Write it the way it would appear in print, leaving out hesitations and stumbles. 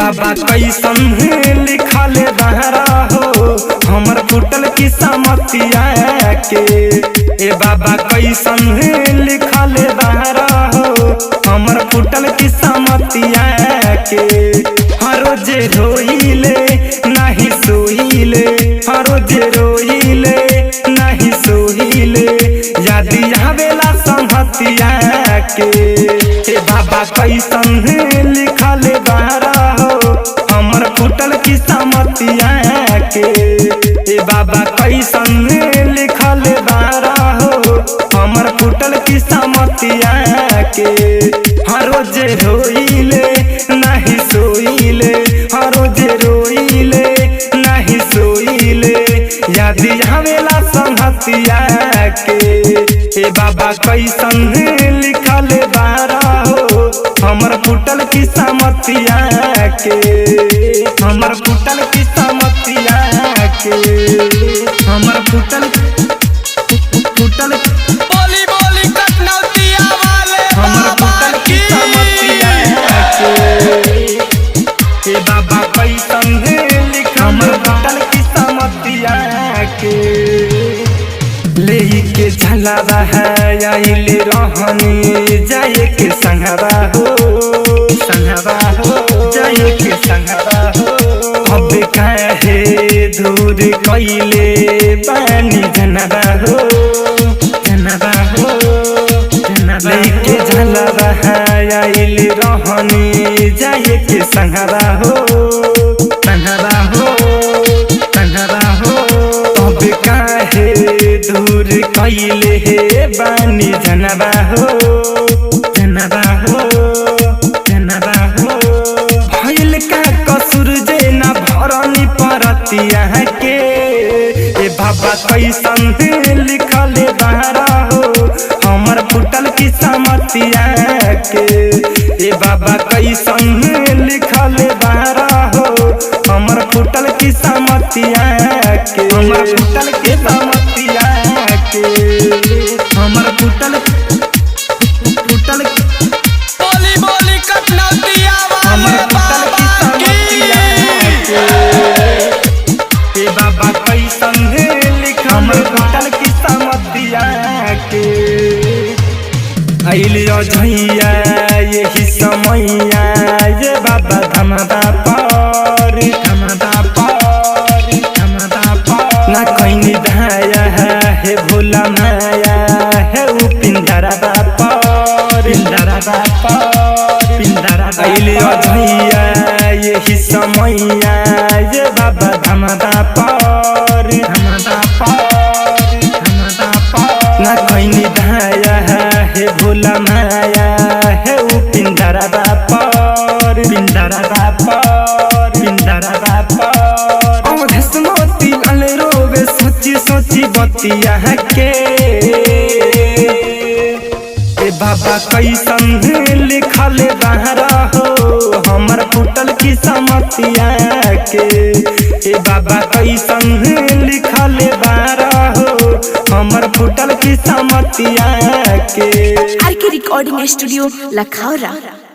बाबा कैसन लिखल बहरा हो हमर फूटल किस्मतिया के। ए बाबा कैसन लिखल बहरा हो हमर फूटल किस्मतिया के। हर रोज रोइले नहीं सोइले, हर रोज रोइले नहीं सोइले, याद आवेला संहतिया के। ए बाबा कैसन लिखल बहरा हो हमर फूटल किस्मतिया के। ए बाबा कैसन लिखल बहरा हो हमर फूटल किस्मतिया के। हर रोज रोइले नहीं सोइले, हर रोज रोइले नहीं सोइले, याद आवेला संहतिया के। ए बाबा कैसन लिखल बहरा हो हमर फूटल किस्मतिया के, हमर फूटल किस्मतिया के, हमर फूटल फूटल बोली बोली कटनौतिया वाले हमर बाबा फूटल की। किस्मतिया के। ए बाबा कैसन लिखल हमर फूटल किस्मतिया के। लेके झलवा है आइले रहनी जाए के संगवा हो, संगवा हो जाए के संगवा हो। अब काहे दूर कैले पानी जनवा हो, जनवा हो जनवा। लेके झलवा है आइले रहनी जाए के संगवा हो, संगवा हो संगवा हो। अब काहे दूर कैले हे बानी जनवा हो, जनवा हो जनवा हो। भइल का कसूर जे न भरनी परतिया के। ए बाबा कैसन लिखल बहरा हो हमर फूटल किस्मतिया के। ए बाबा कैसन लिखल बहरा हो हमर फूटल किस्मतिया के, हमर फूटल किस्मतिया के, हमर फूटल फूटल बोली बोली कटनौतिया वाले हमर फूटल बाबा किस्मतिया की। के। ए बाबा कैसन लिखल हमर फूटल किस्मतिया के। अइलियो झैया यही समैया ये बाबा धमदा पर, धमदा पर, धमदा पर। ना कहीं धाया है भोला माया है उ पिंडरा पर, पिंडरा पर, पिंडरा। अइलियो झैया यही समैया ये बाबा धमदा पर, धमदा पर, धमदा पर। ना कहीं धाया है भोला माया है उ पिंडरा पर, पिंडरा पर, पिंडरा पर। औधस मोती अल रोवे सोची सोची बतिया के। ए बाबा कैसन लिखल बहरा हो हमर फूटल किस्मतिया के। ए बाबा कैसन लिखल बहरा हो हमर फूटल किस्मतिया के। आर के रिकॉर्डिंग स्टूडियो लखौरा।